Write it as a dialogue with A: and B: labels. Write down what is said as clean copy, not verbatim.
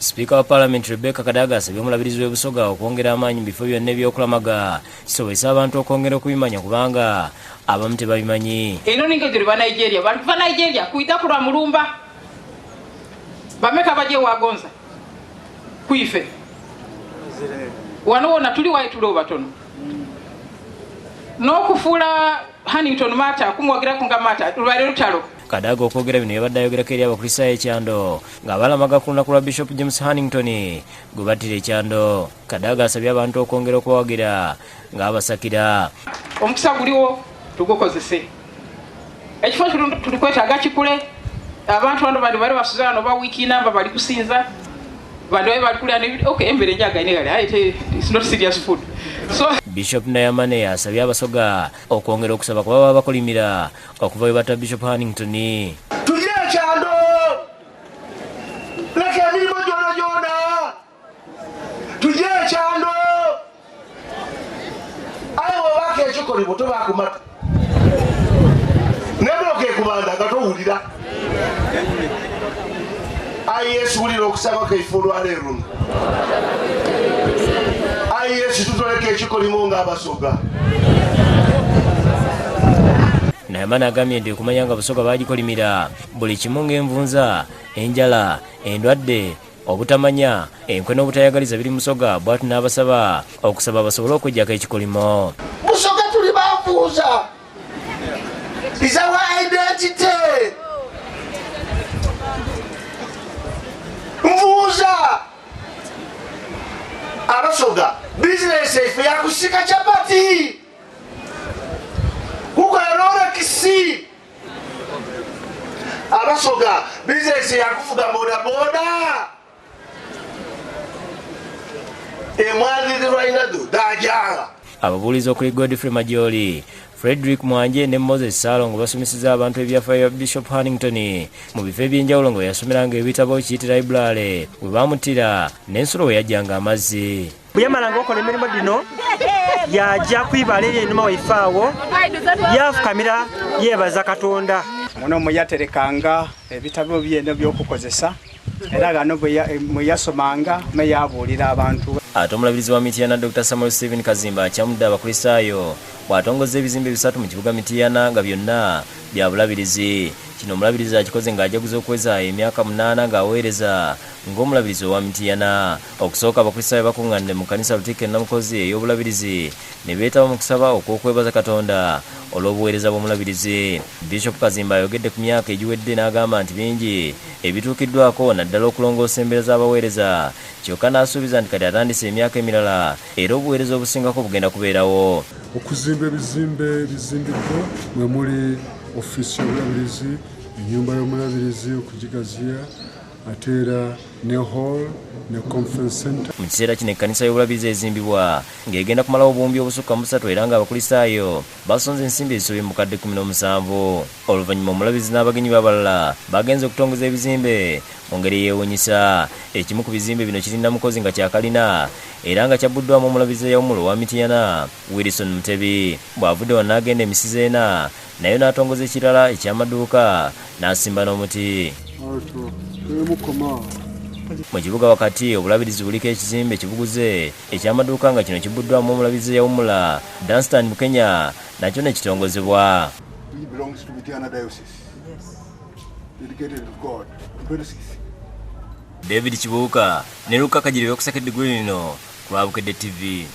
A: Speaker wa Parliament Rebecca Kadaga asabye omulabirizi w'Ebusoga okwongera amaanyi mu bifo byonna eby'okulamaga kisobozesa abantu okwongera okubimanya kubanga abamu tebabimanyi.
B: Eno ningejo ba Nigeria baliva Nigeria kuita kula mulumba bameka baje wagonza kuife wano tuli waitulo batono n'okufula Huntington Mata kumwagira kunga Mata lwali lutalo.
A: Kadaga okwogera bino yabadde ayogerako eri abakristaayo ekyando ng'abalamaga ku lunaku lwa Bishop James Huntington gwe battira ekyando. Kadaga asabye abantu okwongera okwawagira ng'abasakira.
B: Omukisa guliwo tugukozese. Ekifo tulikwetaaga kikule. Abantu bano bali basuza wano ba wiiki namba bali kusinza. Bali kulya ne okay embere njaga ine kale it's not serious food. So
A: Bishop Nayamane asabye abasoga okwongera okusaba kuba baba bakolimira okuva we bata Bishop Huntington.
C: Tujye ekyando leke emirimu gyona tujye ekyando aye webaka ekikolimu tobakumata nebloke ekubanda nga towulira aye Yesu wulira okusaba kaife olwaleero aye Yesu tutoleka ekikolimu ng'abasoga.
A: Nayamane agambye nti okumanya nga Busoga bagikolimira buli kimu ng'envunza, enjala, endwadde, obutamanya, enkwe n'obutayagaliza biri Musoga bw'ati n'abasaba okusaba basobole okuggyako ekikolimo.
C: Busoga tuli banvuuza is our identity. Nvuuza abasoga bizinesi efe yakusika capati kukola kisi abasoga bizinesi yakufuga bodaboda emwaliri lwainado dajala.
A: Ababuulizi okuli Godfrey Majoli, Frederick Mwanje ne Moses Salongo basomeseza abantu ebyafaayo bya Bishop Huntington mu bifo eby'enjawulo nga yasomeranga ebitabo kiyiti library we bamutira n'ensolo we yajjanga amazzi.
D: Buyamalanga okola emirimu gino yajja kwibala eri enuma waifaawo yafukamira yeebaza Katonda.
E: Muno muyaterekanga ebitabo byeno by'okukozesa era gano bwe yasomanga meyabuulira abantu.
A: Ate omulabirizi wa Mityana Dr. Samuel Stephen Kazimba akyamudde abakristaayo bw'atongoza ebizimbe bisatu mu kibuga Mityana nga byonna bya bulabirizi. Kino omulabirizi akikoze ng'ajaguza okweza emyaka 8 ng'aweereza ng'omulabirizi owa Mityana. Okusooka abakristaayo bakuŋŋaanidde mu kkanisa Lutikko Namukozi ey'obulabirizi ne beetaba mu kusaba okw'okwebaza Katonda olw'obuweereza bw'omulabirizi. Bishop Kazimba ayogedde ku myaka egiwedde n'agamba nti bingi ebituukiddwako naddala okulongoosa embeera z'abaweereza, kyokka n'asuubiza nti kati atandise emyaka emirala era obuweereza obusingako bugenda kubeerawo.
F: Okuzimba ebizimbe bizimbiddwa mwe muli ofiisi y'obulabirizi, ennyumba y'omulabirizi okugigaziya, ate era ne hall ne conference center.
A: Mu kiseera kino ekkanisa y'obulabirizi ezimbibwa ng'egenda kumalawo obuwumbi obusukka mu 3 era ng'abakristaayo basonze ensimbi ezisobe mu kadde 17. Oluvannyuma omulabirizi n'abagenyi b'abalala bagenze okutongoza ebizimbe mu ngeri eyeewuunyisa. Ekimu ku bizimbe bino kiri Namukozi nga kyakalina era nga kyabbuddwamu omulabirizi eyawumulo owa Mityana Wilson Mutebi. Bw'avudde wano n'agenda emisize 4 nayo n'atongoza ekirala eky'amaduuka n'asimba n'omuti. Mu kibuga wakati obulabirizi buliko ekizimbe kibuguze eky'amaduuka nga kino kibbuddwamu omulabirizi eyawumula Danstan Bukenya nakyo ne kitongozebwa. David Kibuuka ne Luka Kajiri byokusekedde gwe lino ku Lwabukedde TV.